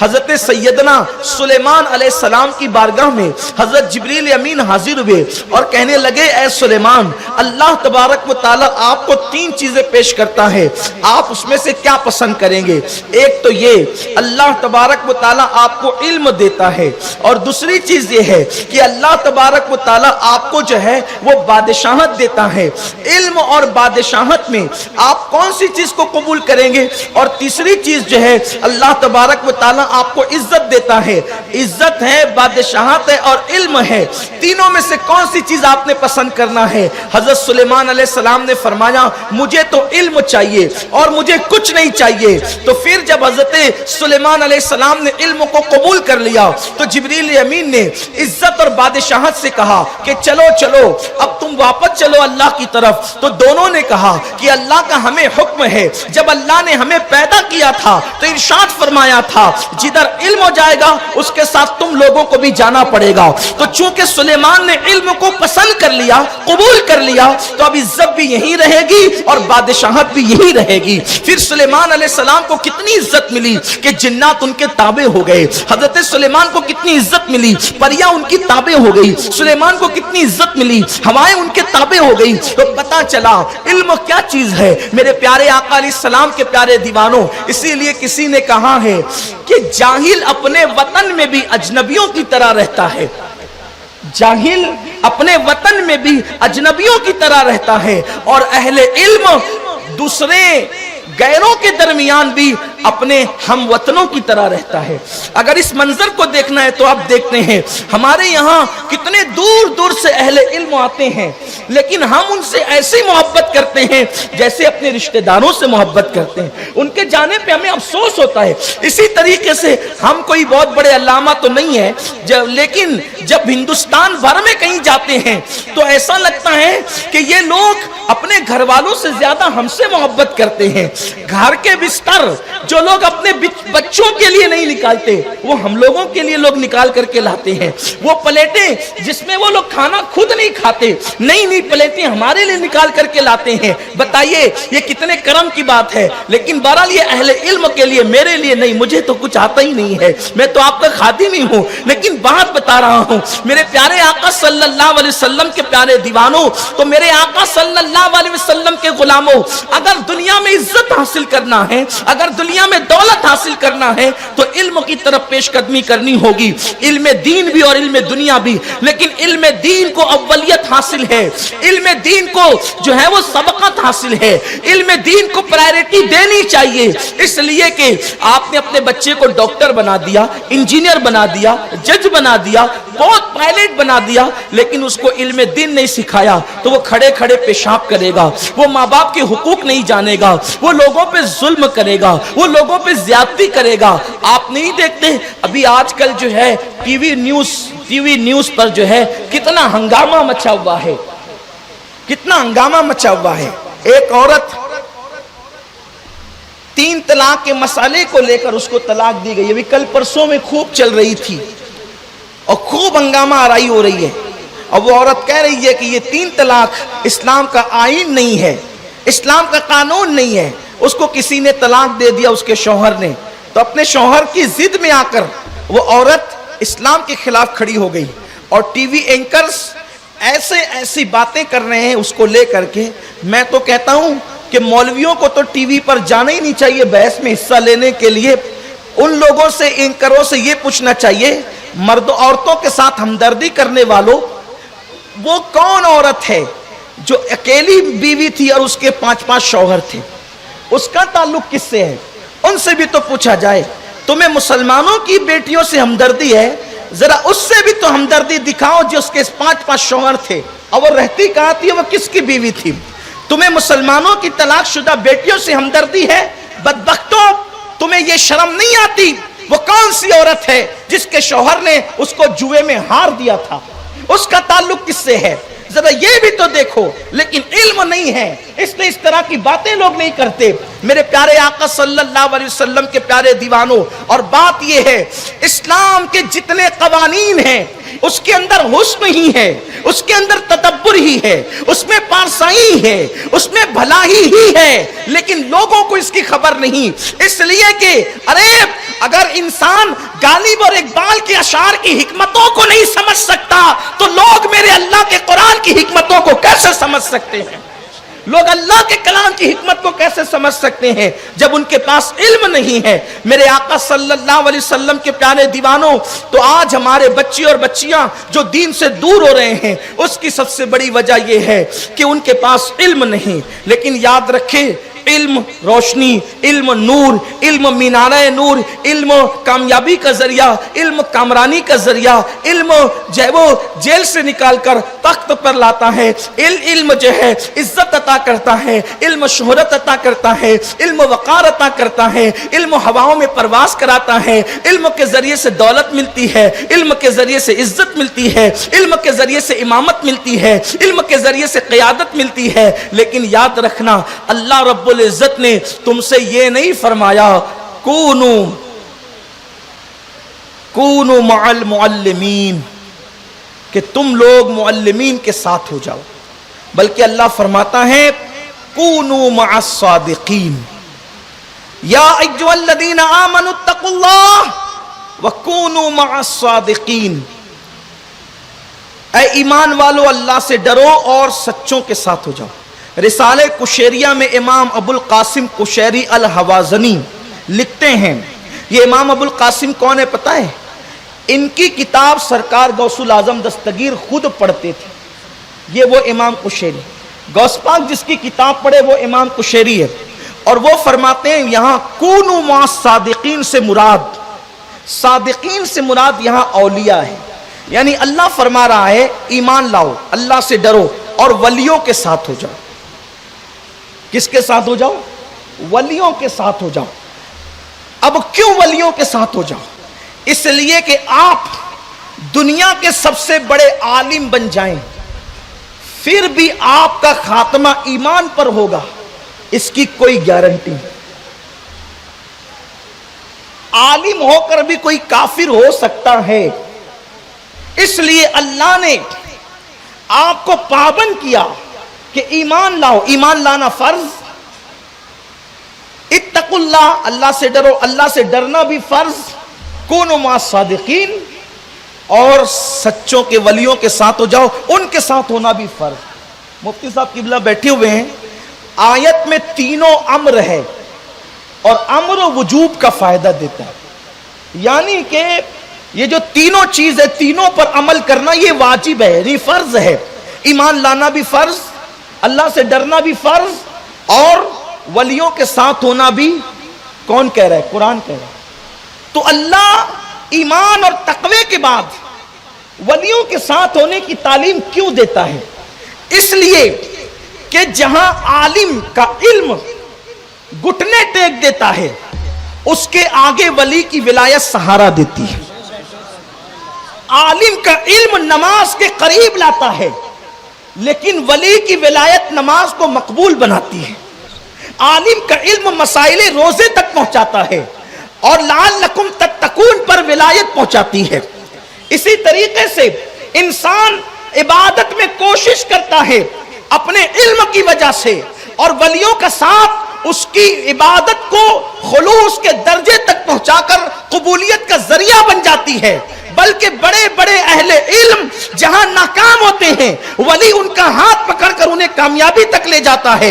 حضرت سیدنا سلیمان علیہ السلام کی بارگاہ میں حضرت جبریل امین حاضر ہوئے اور کہنے لگے اے سلیمان اللہ تبارک و تعالی آپ کو 3 چیزیں پیش کرتا ہے, آپ اس میں سے کیا پسند کریں گے؟ ایک تو یہ اللہ تبارک و تعالی آپ کو علم دیتا ہے, اور دوسری چیز یہ ہے کہ اللہ تبارک و تعالی آپ کو جو ہے وہ بادشاہت دیتا ہے. علم اور بادشاہت میں آپ کون سی چیز کو قبول کریں گے؟ اور تیسری چیز جو ہے اللہ تبارک و تعالی آپ کو عزت دیتا ہے, عزت ہے, بادشاہت ہے اور علم ہے, تینوں میں سے کون سی چیز آپ نے پسند کرنا ہے؟ حضرت سلیمان علیہ السلام نے فرمایا مجھے تو علم چاہیے اور مجھے کچھ نہیں چاہیے. تو پھر جب حضرت سلیمان علیہ السلام نے علم کو قبول کر لیا تو جبریل امین نے عزت اور بادشاہت سے کہا کہ چلو چلو اب تم واپس چلو اللہ کی طرف. تو دونوں نے کہا کہ اللہ کا ہمیں حکم ہے, جب اللہ نے ہمیں پیدا کیا تھا تو ارشاد فرمایا تھا جدھر علم ہو جائے گا اس کے ساتھ تم لوگوں کو بھی جانا پڑے گا. تو چونکہ سلیمان نے علم کو پسند کر لیا, قبول کر لیا, تو اب عزت بھی یہی رہے گی اور بادشاہت بھی یہی رہے گی. پھر سلیمان علیہ السلام کو کتنی عزت ملی کہ جنات ان کے تابع ہو گئے. حضرت سلیمان کو کتنی عزت ملی, پریاں ان کی تابع ہو گئی. سلیمان کو کتنی عزت ملی, ہوائیں ان کے تابع ہو گئی. تو پتا چلا علم کیا چیز ہے میرے پیارے آقا علیہ السلام کے پیارے دیوانوں. اسی لیے کسی نے کہا ہے کہ جاہل اپنے وطن میں بھی اجنبیوں کی طرح رہتا ہے, جاہل اپنے وطن میں بھی اجنبیوں کی طرح رہتا ہے, اور اہل علم دوسرے غیروں کے درمیان بھی اپنے ہم وطنوں کی طرح رہتا ہے. اگر اس منظر کو دیکھنا ہے تو آپ دیکھتے ہیں ہمارے یہاں کتنے دور دور سے اہل علم آتے ہیں, لیکن ہم ان سے ایسی محبت کرتے ہیں جیسے اپنے رشتہ داروں سے محبت کرتے ہیں. ان کے جانے پہ ہمیں افسوس ہوتا ہے. اسی طریقے سے ہم کوئی بہت بڑے علامہ تو نہیں ہیں, لیکن جب ہندوستان بھر میں کہیں جاتے ہیں تو ایسا لگتا ہے کہ یہ لوگ اپنے گھر والوں سے زیادہ ہم سے محبت کرتے ہیں. گھر کے بستر جو لوگ اپنے بچوں کے لیے نہیں نکالتے وہ ہم لوگوں کے لیے لوگ نکال کر کے لاتے ہیں. وہ پلیٹیں جس میں وہ لوگ کھانا خود نہیں کھاتے, نئی نئی پلیٹیں ہمارے لیے نکال کر کے لاتے ہیں. بتائیے یہ کتنے کرم کی بات ہے. لیکن بہرحال یہ اہل علم کے لیے, میرے لیے نہیں, مجھے تو کچھ آتا ہی نہیں ہے, میں تو آپ کا خادم ہی ہوں. لیکن بات بتا رہا ہوں میرے پیارے آقا صلی اللہ علیہ وسلم کے پیارے دیوانوں, تو میرے آقا صلی اللہ علیہ وسلم کے غلاموں, اگر دنیا میں عزت حاصل کرنا ہے, اگر دنیا میں دولت حاصل کرنا ہے تو علم کی طرف پیش قدمی کرنی ہوگی. علم دین بھی اور علم دنیا بھی, لیکن علم دین کو اولیت حاصل ہے, علم دین کو جو ہے وہ سبقت حاصل ہے, علم دین کو پرائرٹی دینی چاہیے. اس لیے کہ آپ نے اپنے بچے کو ڈاکٹر بنا دیا, انجینئر بنا دیا, جج بنا دیا, بہت پائلٹ بنا دیا, لیکن اس کو علم دین نہیں سکھایا تو وہ کھڑے کھڑے پیشاب کرے گا, وہ ماں باپ کے حقوق نہیں جانے گا, وہ لوگوں پہ ظلم کرے گا, وہ لوگوں پہ زیادتی کرے گا. آپ نہیں دیکھتے ابھی آج کل جو ہے ٹی وی نیوز پر جو ہے کتنا ہنگامہ مچا ہوا ہے, کتنا ہنگامہ مچا ہوا ہے. ایک عورت 3 طلاق کے مسئلے کو لے کر اس کو طلاق دی گئی. ابھی کل پرسوں میں خوب چل رہی تھی اور خوب ہنگامہ آرائی ہو رہی ہے, اور وہ عورت کہہ رہی ہے کہ یہ 3 طلاق اسلام کا آئین نہیں ہے, اسلام کا قانون نہیں ہے. اس کو کسی نے طلاق دے دیا, اس کے شوہر نے, تو اپنے شوہر کی ضد میں آ کر وہ عورت اسلام کے خلاف کھڑی ہو گئی. اور ٹی وی اینکرز ایسی باتیں کر رہے ہیں اس کو لے کر کے. میں تو کہتا ہوں کہ مولویوں کو تو ٹی وی پر جانا ہی نہیں چاہیے بحث میں حصہ لینے کے لیے. ان لوگوں سے, اینکروں سے یہ پوچھنا چاہیے, مرد عورتوں کے ساتھ ہمدردی کرنے والوں, وہ کون عورت ہے جو اکیلی بیوی تھی اور اس کے 5 شوہر تھے, اس کا تعلق کس سے ہے؟ ان سے بھی تو پوچھا جائے. تمہیں مسلمانوں کی بیٹیوں سے ہمدردی ہے, ذرا اس سے بھی تو ہمدردی دکھاؤ جو اس کے 5 شوہر تھے, اور وہ رہتی کہاں تھی, وہ کس کی بیوی تھی. تمہیں مسلمانوں کی طلاق شدہ بیٹیوں سے ہمدردی ہے؟ بدبختوں, تمہیں یہ شرم نہیں آتی؟ وہ کون سی عورت ہے جس کے شوہر نے اس کو جوئے میں ہار دیا تھا, اس کا تعلق کس سے ہے؟ ذرا یہ بھی تو دیکھو. لیکن علم نہیں ہے, اس لیے اس طرح کی باتیں لوگ نہیں کرتے. میرے پیارے آقا صلی اللہ علیہ وسلم کے پیارے دیوانوں، اور بات یہ ہے اسلام کے جتنے قوانین ہیں اس کے اندر حسن ہی ہے، اس کے اندر تدبر ہی ہے، اس میں پارسائی ہے، اس میں بھلائی ہی ہے، لیکن لوگوں کو اس کی خبر نہیں. اس لیے کہ اگر انسان غالب اور اقبال کے اشعار کی حکمتوں کو نہیں سمجھ سکتا تو لوگ میرے اللہ کے قرآن کی حکمتوں کو کیسے سمجھ سکتے ہیں؟ لوگ اللہ کے کلام کی حکمت کو کیسے سمجھ سکتے ہیں جب ان کے پاس علم نہیں ہے؟ میرے آقا صلی اللہ علیہ وسلم کے پیارے دیوانوں، تو آج ہمارے بچے اور بچیاں جو دین سے دور ہو رہے ہیں اس کی سب سے بڑی وجہ یہ ہے کہ ان کے پاس علم نہیں. لیکن یاد رکھیں، علم روشنی، علم نور، علم مینارہ نور، علم کامیابی کا ذریعہ، علم کامرانی کا ذریعہ، علم جو ہے وہ جیل سے نکال کر تخت پر لاتا ہے. علم جو ہے عزت عطا کرتا ہے، علم شہرت عطا کرتا ہے، علم وقار عطا کرتا ہے، علم ہواؤں میں پرواز کراتا ہے. علم کے ذریعے سے دولت ملتی ہے، علم کے ذریعے سے عزت ملتی ہے، علم کے ذریعے سے امامت ملتی ہے، علم کے ذریعے سے قیادت ملتی ہے. لیکن یاد رکھنا، اللہ رب العزت نے تم سے یہ نہیں فرمایا کونو مع المعلمین، کہ تم لوگ معلمین کے ساتھ ہو جاؤ، بلکہ اللہ فرماتا ہے کونو مع الصادقین. یا ایھا الذین آمنوا اتقوا اللہ وکونوا مع الصادقین. اے ایمان والو، اللہ سے ڈرو اور سچوں کے ساتھ ہو جاؤ. رسالہ کشیریہ میں امام ابو القاسم کشیری الحوازنی لکھتے ہیں. یہ امام ابو القاسم کون ہے پتہ ہے؟ ان کی کتاب سرکار غوث الاعظم دستگیر خود پڑھتے تھے. یہ وہ امام کشیری، غوث پاک جس کی کتاب پڑھے وہ امام کشیری ہے. اور وہ فرماتے ہیں یہاں کونوا مع الصادقین سے مراد، صادقین سے مراد یہاں اولیاء ہے. یعنی اللہ فرما رہا ہے ایمان لاؤ، اللہ سے ڈرو اور ولیوں کے ساتھ ہو جاؤ. کس کے ساتھ ہو جاؤ؟ ولیوں کے ساتھ ہو جاؤ. اب کیوں ولیوں کے ساتھ ہو جاؤ؟ اس لیے کہ آپ دنیا کے سب سے بڑے عالم بن جائیں، پھر بھی آپ کا خاتمہ ایمان پر ہوگا، اس کی کوئی گارنٹی نہیں. عالم ہو کر بھی کوئی کافر ہو سکتا ہے. اس لیے اللہ نے آپ کو پابند کیا کہ ایمان لاؤ. ایمان لانا فرض، اتقوا اللہ، اللہ سے ڈرو، اللہ سے ڈرنا بھی فرض، کونوا مع الصادقین، اور سچوں کے ولیوں کے ساتھ ہو جاؤ، ان کے ساتھ ہونا بھی فرض. مفتی صاحب قبلہ بیٹھے ہوئے ہیں. آیت میں تینوں امر ہے اور امر وجوب کا فائدہ دیتا ہے. یعنی کہ یہ جو تینوں چیز ہے، تینوں پر عمل کرنا یہ واجب ہے، یہ فرض ہے. ایمان لانا بھی فرض، اللہ سے ڈرنا بھی فرض، اور ولیوں کے ساتھ ہونا بھی. کون کہہ رہا ہے؟ قرآن کہہ رہا ہے. تو اللہ ایمان اور تقوی کے بعد ولیوں کے ساتھ ہونے کی تعلیم کیوں دیتا ہے؟ اس لیے کہ جہاں عالم کا علم گھٹنے ٹیک دیتا ہے اس کے آگے ولی کی ولایت سہارا دیتی ہے. عالم کا علم نماز کے قریب لاتا ہے لیکن ولی کی ولایت نماز کو مقبول بناتی ہے. عالم کا علم مسائل روزے تک پہنچاتا ہے اور لعلکم تتقون پر ولایت پہنچاتی ہے. اسی طریقے سے انسان عبادت میں کوشش کرتا ہے اپنے علم کی وجہ سے، اور ولیوں کا ساتھ اس کی عبادت کو خلوص کے درجے تک پہنچا کر قبولیت کا ذریعہ بن جاتی ہے. بلکہ بڑے بڑے اہل علم جہاں ناکام ہوتے ہیں ولی ان کا ہاتھ پکڑ کر انہیں کامیابی تک لے جاتا ہے.